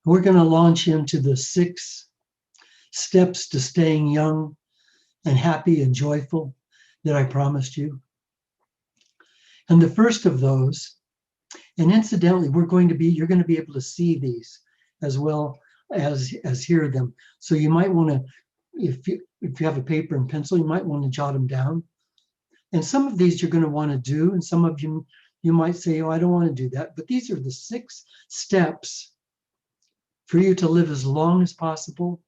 We're going to launch into the 6 steps to staying young and happy and joyful that I promised you. And the first of those, and incidentally, you're going to be able to see these as well as hear them. So you might want to, if you have a paper and pencil, you might want to jot them down. And some of these you're going to want to do, and some of you might say, oh, I don't want to do that. But these are the 6 steps for you to live as long as possible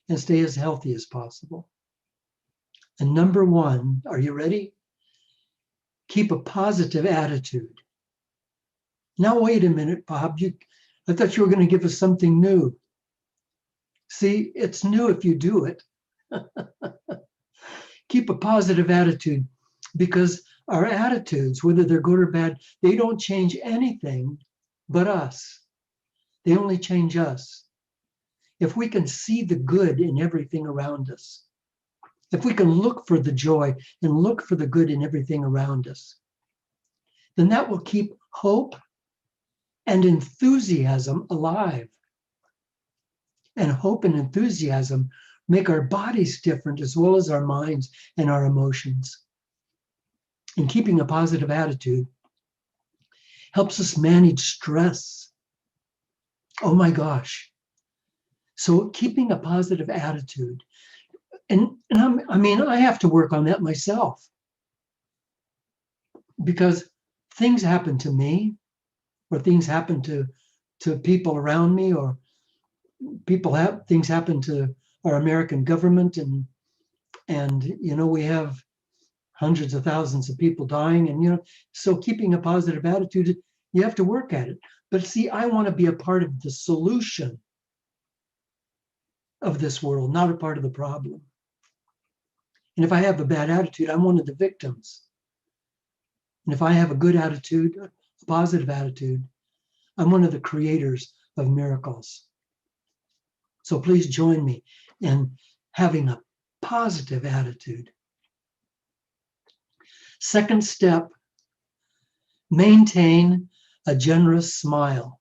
and stay as healthy as possible. And number 1, are you ready? Keep a positive attitude. Now, wait a minute, Bob. I thought you were going to give us something new. See, it's new if you do it. Keep a positive attitude, because our attitudes, whether they're good or bad, they don't change anything but us. They only change us. If we can see the good in everything around us, if we can look for the joy and look for the good in everything around us, then that will keep hope and enthusiasm alive. And hope and enthusiasm make our bodies different as well as our minds and our emotions. And keeping a positive attitude helps us manage stress. Oh my gosh. So keeping a positive attitude, and I have to work on that myself, because things happen to me, or things happen to people around me, or things happen to our American government, and we have hundreds of thousands of people dying, and so keeping a positive attitude, you have to work at it. But see, I want to be a part of the solution of this world, not a part of the problem. And if I have a bad attitude, I'm one of the victims. And if I have a good attitude, a positive attitude, I'm one of the creators of miracles. So please join me in having a positive attitude. Second step, maintain a generous smile.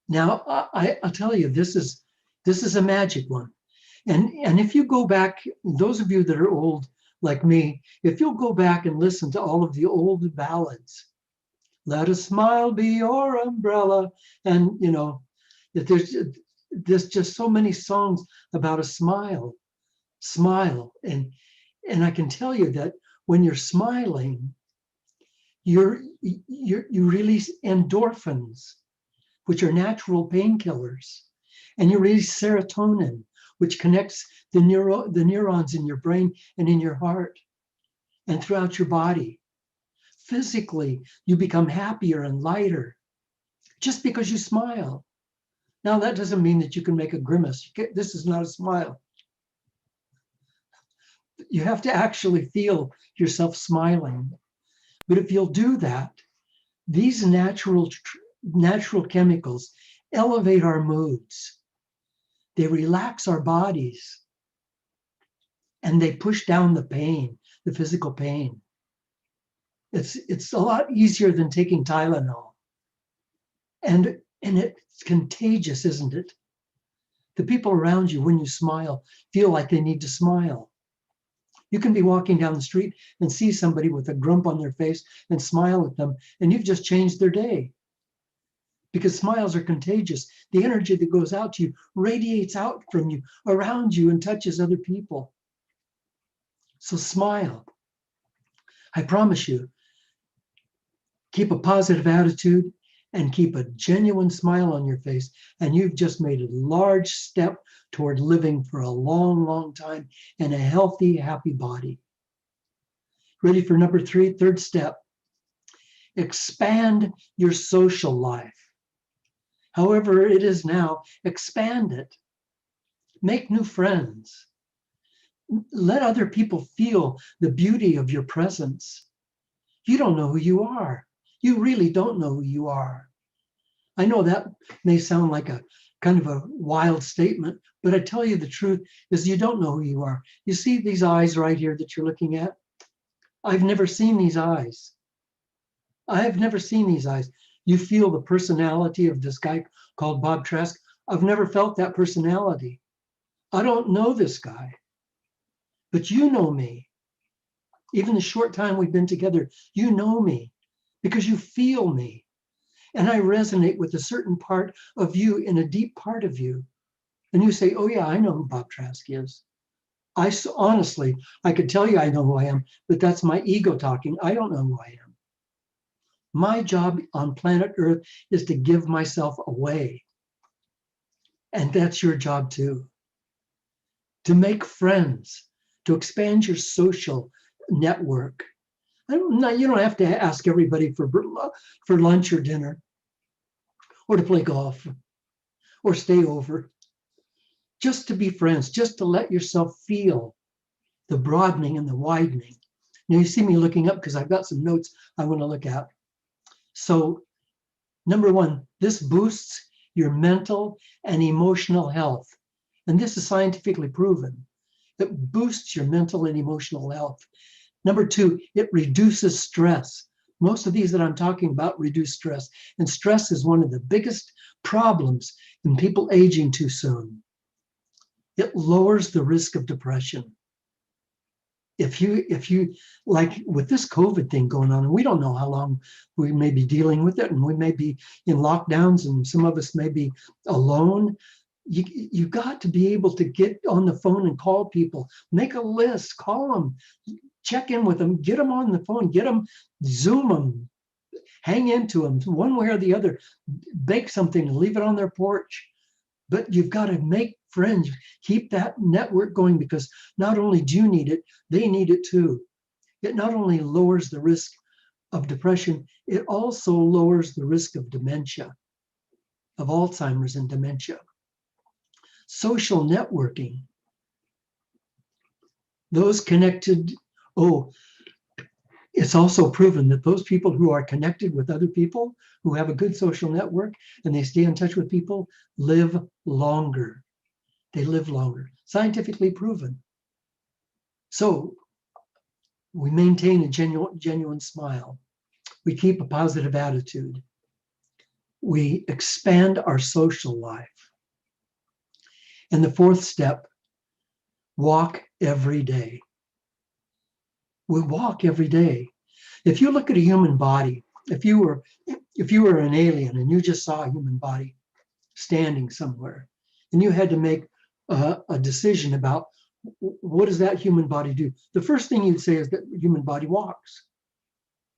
Now, I'll tell you, this is a magic one. And if you go back, those of you that are old like me, if you'll go back and listen to all of the old ballads, let a smile be your umbrella, and that there's just so many songs about a smile, and I can tell you that when you're smiling, you release endorphins, which are natural painkillers, and you release serotonin, which connects the neurons in your brain and in your heart and throughout your body. Physically, you become happier and lighter just because you smile. Now, that doesn't mean that you can make a grimace. This is not a smile. You have to actually feel yourself smiling. But if you'll do that, these natural chemicals elevate our moods. They relax our bodies, and they push down the pain, the physical pain. It's a lot easier than taking Tylenol. And it's contagious, isn't it? The people around you, when you smile, feel like they need to smile. You can be walking down the street and see somebody with a grump on their face and smile at them, and you've just changed their day. Because smiles are contagious. The energy that goes out to you radiates out from you, around you, and touches other people. So smile. I promise you, keep a positive attitude and keep a genuine smile on your face, and you've just made a large step toward living for a long, long time in a healthy, happy body. Ready for number 3, third step? Expand your social life. However it is now, expand it. Make new friends. Let other people feel the beauty of your presence. You don't know who you are. You really don't know who you are. I know that may sound like a kind of a wild statement, but I tell you the truth is you don't know who you are. You see these eyes right here that you're looking at? I've never seen these eyes. I have never seen these eyes. You feel the personality of this guy called Bob Trask. I've never felt that personality. I don't know this guy, but you know me. Even the short time we've been together, you know me because you feel me. And I resonate with a certain part of you, in a deep part of you. And you say, oh yeah, I know who Bob Trask is. Honestly, I could tell you I know who I am, but that's my ego talking. I don't know who I am. My job on planet Earth is to give myself away. And that's your job too. To make friends, to expand your social network. You don't have to ask everybody for lunch or dinner, or to play golf, or stay over. Just to be friends, just to let yourself feel the broadening and the widening. Now you see me looking up because I've got some notes I want to look at. So, number one, this boosts your mental and emotional health. And this is scientifically proven. It boosts your mental and emotional health. Number two, it reduces stress. Most of these that I'm talking about reduce stress. And stress is one of the biggest problems in people aging too soon. It lowers the risk of depression. If you like with this COVID thing going on, and we don't know how long we may be dealing with it, and we may be in lockdowns, and some of us may be alone, you got to be able to get on the phone and call people, make a list, call them, check in with them, get them on the phone, get them, Zoom them, hang into them one way or the other, bake something and leave it on their porch. But you've got to make friends, keep that network going, because not only do you need it, they need it too. It not only lowers the risk of depression, it also lowers the risk of dementia, of Alzheimer's and dementia. Social networking. Those connected, it's also proven that those people who are connected with other people, who have a good social network, and they stay in touch with people, live longer. They live longer. Scientifically proven. So we maintain a genuine smile. We keep a positive attitude. We expand our social life. And the fourth step, walk every day. We walk every day. If you look at a human body, if you were an alien and you just saw a human body standing somewhere, and you had to make a decision about what does that human body do, the first thing you'd say is that the human body walks.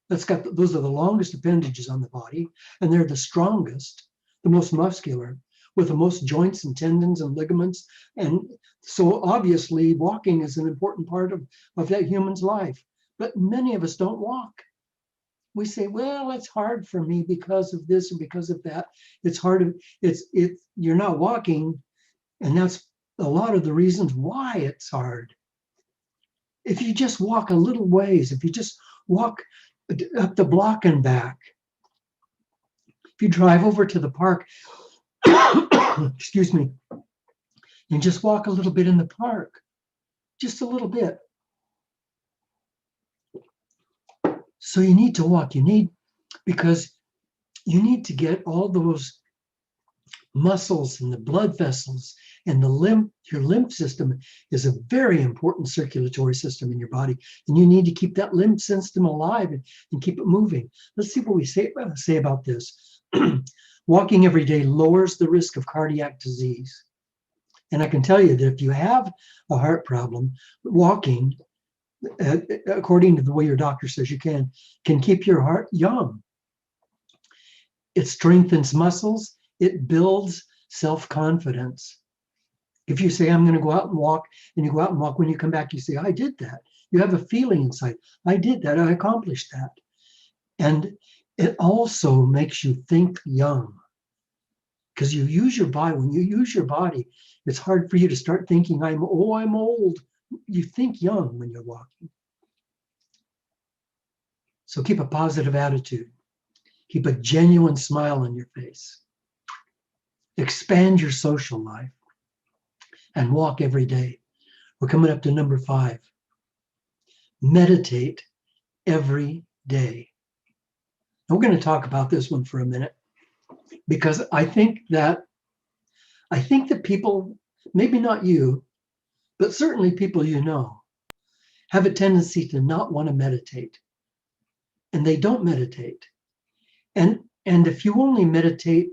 Those are the longest appendages on the body, and they're the strongest, the most muscular, with the most joints and tendons and ligaments. And so obviously walking is an important part of that human's life. But many of us don't walk. We say, well, it's hard for me because of this and because of that. It's hard. You're not walking, and that's a lot of the reasons why it's hard. If you just walk a little ways, if you just walk up the block and back, if you drive over to the park, excuse me, and just walk a little bit in the park, just a little bit. So you need to walk. Because you need to get all those muscles and the blood vessels and your lymph system is a very important circulatory system in your body. And you need to keep that lymph system alive and keep it moving. Let's see what we say about this. Walking every day lowers the risk of cardiac disease. And I can tell you that if you have a heart problem, walking, according to the way your doctor says you can keep your heart young. It strengthens muscles. It builds self-confidence. If you say, I'm going to go out and walk, and you go out and walk, when you come back, you say, I did that. You have a feeling inside. I did that. I accomplished that. And it also makes you think young. Because you use your body. When you use your body, it's hard for you to start thinking, I'm old. You think young when you're walking. So keep a positive attitude. Keep a genuine smile on your face. Expand your social life and walk every day. We're coming up to number 5. Meditate every day. And we're going to talk about this one for a minute, because I think that people, maybe not you, but certainly people you know, have a tendency to not want to meditate, and they don't meditate. And if you only meditate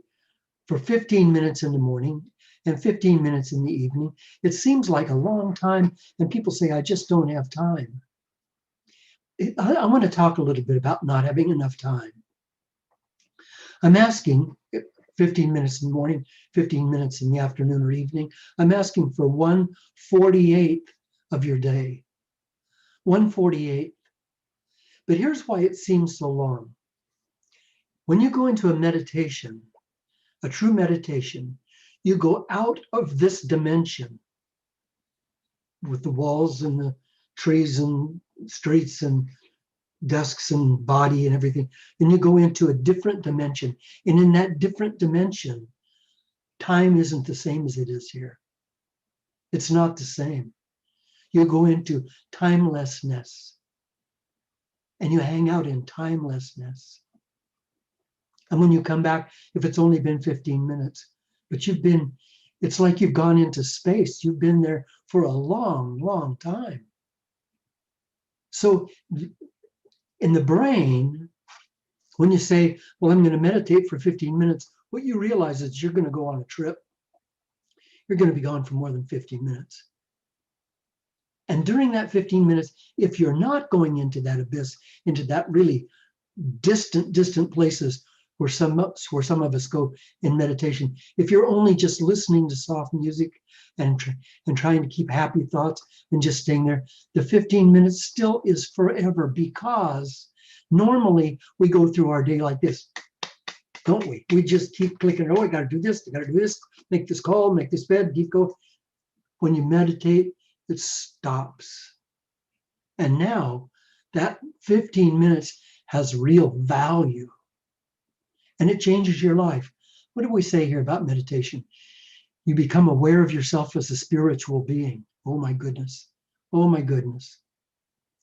for 15 minutes in the morning and 15 minutes in the evening, it seems like a long time, and people say, I just don't have time. I want to talk a little bit about not having enough time. I'm asking 15 minutes in the morning, 15 minutes in the afternoon or evening. I'm asking for 1/48th of your day. 1/48th. But here's why it seems so long. When you go into a meditation, a true meditation, you go out of this dimension with the walls and the trees and streets and desks and body and everything, and you go into a different dimension. And in that different dimension, time isn't the same as it is here. It's not the same. You go into timelessness, and you hang out in timelessness. And when you come back, if it's only been 15 minutes, but it's like you've gone into space. You've been there for a long, long time. So in the brain, when you say, well, I'm going to meditate for 15 minutes, what you realize is you're going to go on a trip. You're going to be gone for more than 15 minutes. And during that 15 minutes, if you're not going into that abyss, into that really distant places where some of us go in meditation, if you're only just listening to soft music and trying to keep happy thoughts and just staying there, the 15 minutes still is forever, because normally we go through our day like this, don't we? We just keep clicking, oh, I got to do this, make this call, make this bed, keep going. When you meditate, it stops. And now that 15 minutes has real value, and it changes your life. What do we say here about meditation? You become aware of yourself as a spiritual being. Oh my goodness. Oh my goodness.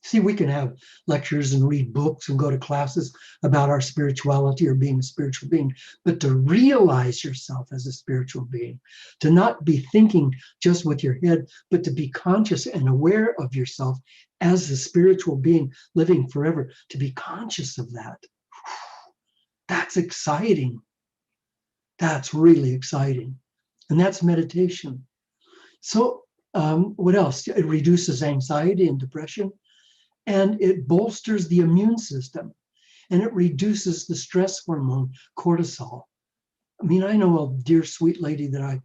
See, we can have lectures and read books and go to classes about our spirituality or being a spiritual being, but to realize yourself as a spiritual being, to not be thinking just with your head, but to be conscious and aware of yourself as a spiritual being living forever, to be conscious of that. That's exciting. That's really exciting. And that's meditation. So what else? It reduces anxiety and depression, and it bolsters the immune system, and it reduces the stress hormone, cortisol. I mean, I know a dear, sweet lady that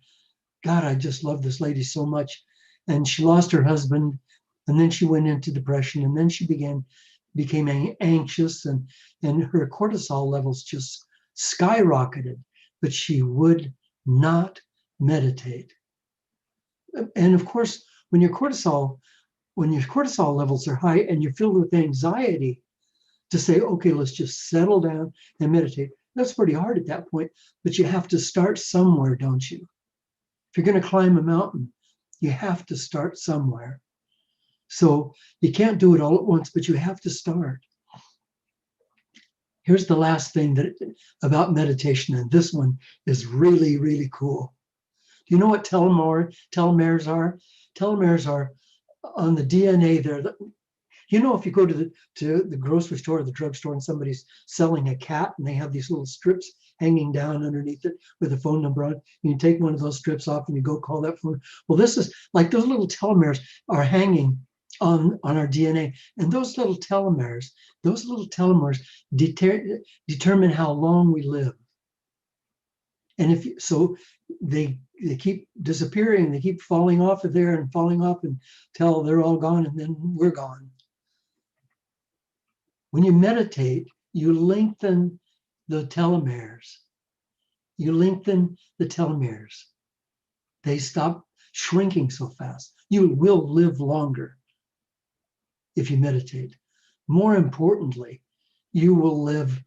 I just love this lady so much. And she lost her husband, and then she went into depression, and then she became anxious, and her cortisol levels just skyrocketed, but she would not meditate. And of course, when your cortisol levels are high and you're filled with anxiety, to say, okay, let's just settle down and meditate, that's pretty hard at that point, but you have to start somewhere, don't you? If you're going to climb a mountain, you have to start somewhere. So you can't do it all at once, but you have to start. Here's the last thing about meditation, and this one is really, really cool. Do you know what telomeres are? Telomeres are on the DNA there. You know, if you go to the grocery store or the drugstore and somebody's selling a cat and they have these little strips hanging down underneath it with a phone number on it, you take one of those strips off and you go call that phone. Well, this is like those little telomeres are hanging on our DNA, and those little telomeres determine how long we live. And so they keep disappearing, they keep falling off of there and falling off until they're all gone, and then we're gone. When you meditate, you lengthen the telomeres. You lengthen the telomeres. They stop shrinking so fast. You will live longer if you meditate. More importantly, you will live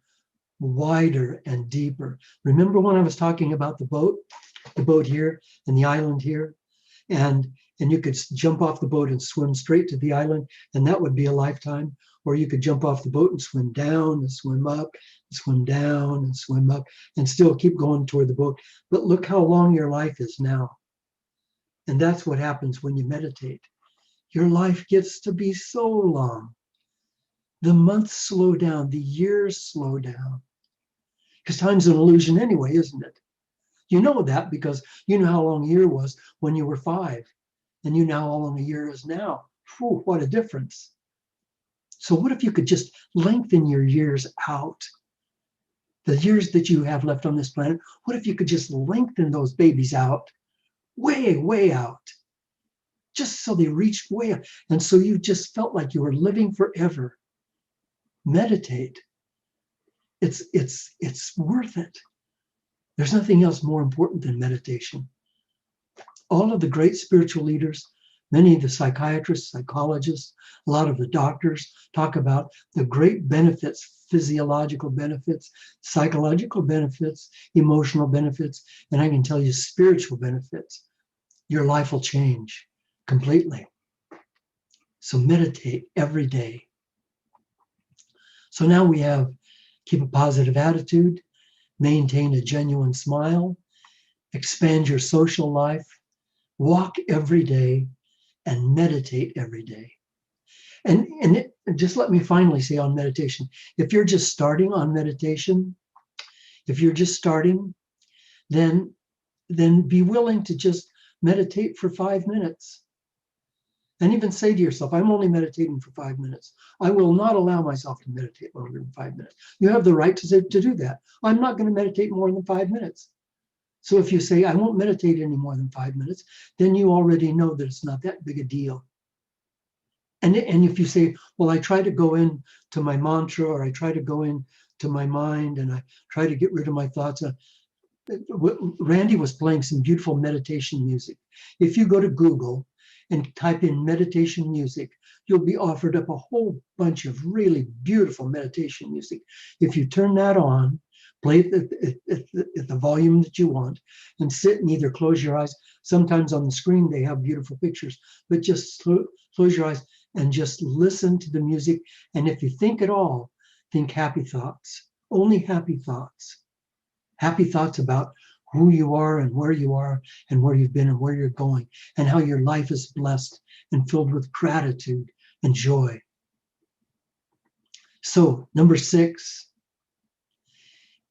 wider and deeper. Remember when I was talking about the boat here and the island here, and you could jump off the boat and swim straight to the island, and that would be a lifetime. or you could jump off the boat and swim down and swim up, and swim down and swim up, and still keep going toward the boat. But look how long your life is now. And that's what happens when you meditate. Your life gets to be so long. The months slow down, the years slow down. Because time's an illusion anyway, isn't it? You know that because you know how long a year was when you were 5, and you know how long a year is now. Whew, what a difference. So what if you could just lengthen your years out? The years that you have left on this planet, what if you could just lengthen those babies out, way, way out, just so they reached way out, and so you just felt like you were living forever. Meditate. It's worth it. There's nothing else more important than meditation. All of the great spiritual leaders, many of the psychiatrists, psychologists, a lot of the doctors talk about the great benefits, physiological benefits, psychological benefits, emotional benefits, and I can tell you spiritual benefits. Your life will change completely. So meditate every day. So now we have keep a positive attitude, maintain a genuine smile, expand your social life, walk every day, and meditate every day. And just let me finally say on meditation, if you're just starting on meditation, then be willing to just meditate for 5 minutes. And even say to yourself, I'm only meditating for 5 minutes. I will not allow myself to meditate longer than 5 minutes. You have the right to do that. I'm not going to meditate more than 5 minutes. So if you say, I won't meditate any more than 5 minutes, then you already know that it's not that big a deal. And if you say, well, I try to go into my mantra, or I try to go into my mind, and I try to get rid of my thoughts. Randy was playing some beautiful meditation music. If you go to Google and type in meditation music, you'll be offered up a whole bunch of really beautiful meditation music. If you turn that on, play it at the volume that you want, and sit and either close your eyes. Sometimes on the screen they have beautiful pictures, but just close your eyes and just listen to the music. And if you think at all, think happy thoughts, only happy thoughts. Happy thoughts about who you are and where you've been and where you're going, and how your life is blessed and filled with gratitude and joy. So, number 6,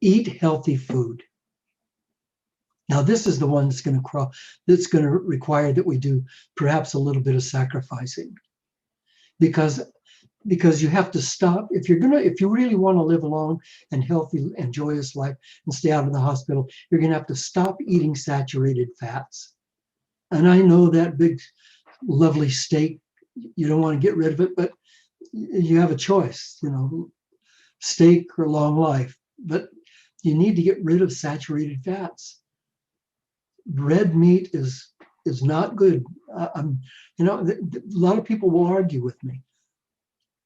eat healthy food. Now, this is the one that's going to require that we do perhaps a little bit of sacrificing, because you have to stop. If you really want to live a long and healthy and joyous life and stay out of the hospital, you're going to have to stop eating saturated fats. And I know that big, lovely steak, you don't want to get rid of it, but you have a choice, steak or long life. But you need to get rid of saturated fats. Red meat is not good. A lot of people will argue with me.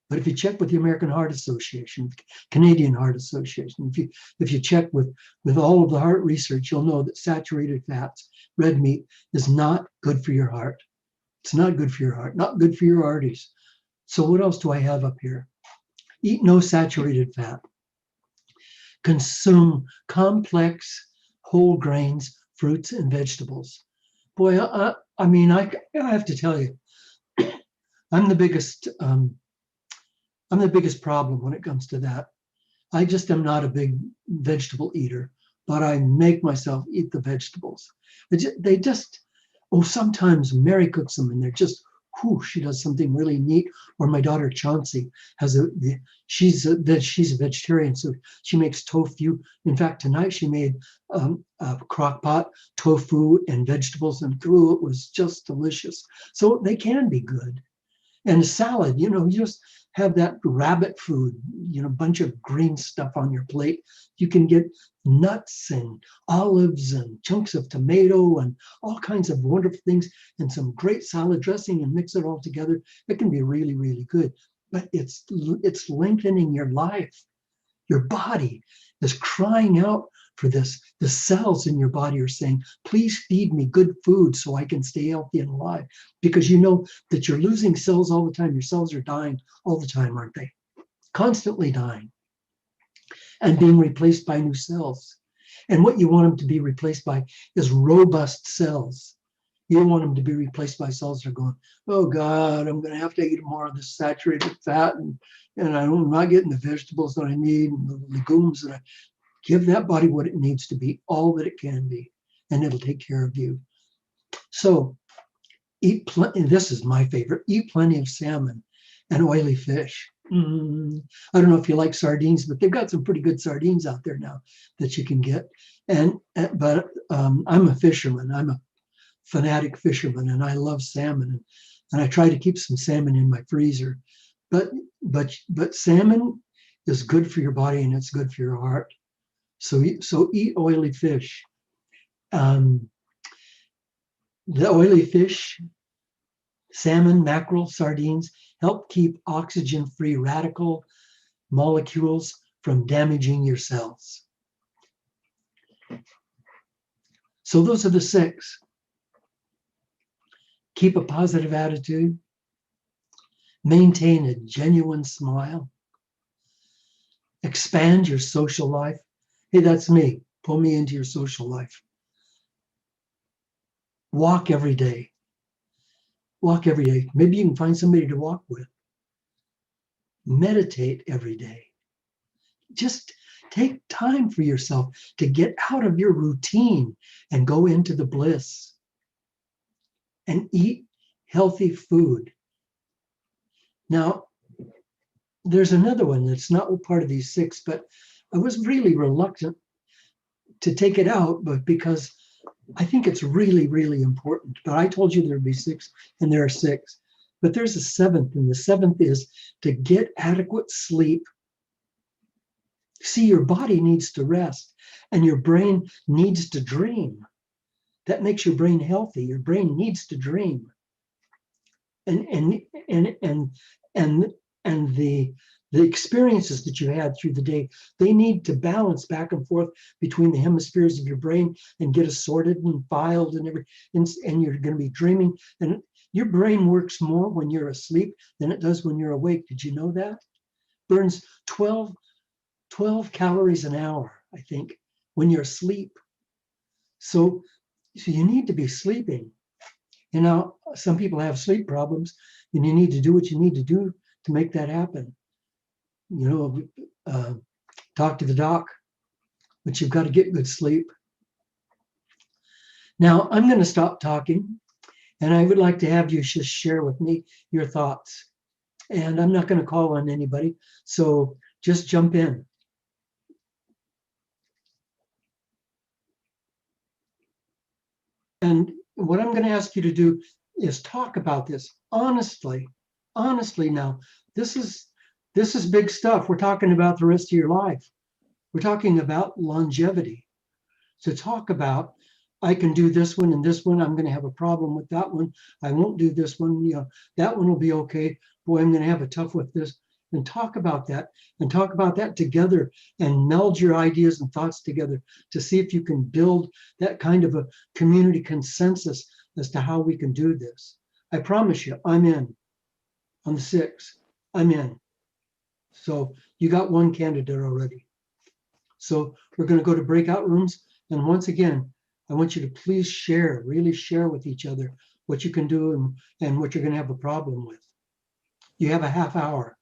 But if you check with the American Heart Association, Canadian Heart Association, if you check with all of the heart research, you'll know that saturated fats, red meat, is not good for your heart. It's not good for your heart, not good for your arteries. So what else do I have up here? Eat no saturated fat. Consume complex whole grains, fruits, and vegetables. Boy, I have to tell you, I'm the biggest problem when it comes to that. I just am not a big vegetable eater, but I make myself eat the vegetables. Sometimes Mary cooks them and they're just, she does something really neat. Or my daughter Chauncey she's a vegetarian, so she makes tofu. In fact, tonight she made a crock pot tofu and vegetables, and it was just delicious. So they can be good. And a salad, you just have that rabbit food, a bunch of green stuff on your plate. You can get nuts and olives and chunks of tomato and all kinds of wonderful things and some great salad dressing, and mix it all together. It can be really, really good. But it's lengthening your life. Your body is crying out for this. The cells in your body are saying, please feed me good food so I can stay healthy and alive. Because you know that you're losing cells all the time. Your cells are dying all the time, aren't they? Constantly dying and being replaced by new cells. And what you want them to be replaced by is robust cells. You don't want them to be replaced by cells that are going, oh God, I'm going to have to eat more of this saturated fat, and I'm not getting the vegetables that I need and the legumes that I give that body what it needs to be, all that it can be, and it'll take care of you. So eat plenty. This is my favorite. Eat plenty of salmon and oily fish. I don't know if you like sardines, but they've got some pretty good sardines out there now that you can get. But I'm a fisherman. I'm a fanatic fisherman, and I love salmon, and I try to keep some salmon in my freezer. But salmon is good for your body and it's good for your heart. So eat oily fish. The oily fish, salmon, mackerel, sardines, help keep oxygen-free radical molecules from damaging your cells. So those are the 6. Keep a positive attitude. Maintain a genuine smile. Expand your social life. Hey, that's me. Pull me into your social life. Walk every day. Walk every day. Maybe you can find somebody to walk with. Meditate every day. Just take time for yourself to get out of your routine and go into the bliss. And eat healthy food. Now, there's another one that's not part of these 6, but I was really reluctant to take it out, but because I think it's really, really important. But I told you there'd be 6, and there are 6. But there's a 7th, and the 7th is to get adequate sleep. See, your body needs to rest, and your brain needs to dream. That makes your brain healthy. Your brain needs to dream. And the experiences that you had through the day, they need to balance back and forth between the hemispheres of your brain and get assorted and filed and everything. And you're going to be dreaming. And your brain works more when you're asleep than it does when you're awake. Did you know that? Burns 12 calories an hour, I think, when you're asleep. So you need to be sleeping. You know, some people have sleep problems, and you need to do what you need to do to make that happen. You know, talk to the doc, but you've got to get good sleep. Now, I'm going to stop talking, and I would like to have you just share with me your thoughts. And I'm not going to call on anybody, so just jump in. And what I'm going to ask you to do is talk about this honestly. Honestly, now, this is big stuff. We're talking about the rest of your life. We're talking about longevity. So talk about, I can do this one and this one. I'm going to have a problem with that one. I won't do this one. You know, that one will be okay. Boy, I'm going to have a tough with this. And talk about that, and talk about that together, and meld your ideas and thoughts together to see if you can build that kind of a community consensus as to how we can do this. I promise you, I'm in. On the 6th, I'm in. So you got one candidate already. So we're going to go to breakout rooms. And once again, I want you to please share, really share with each other what you can do and what you're going to have a problem with. You have a half hour.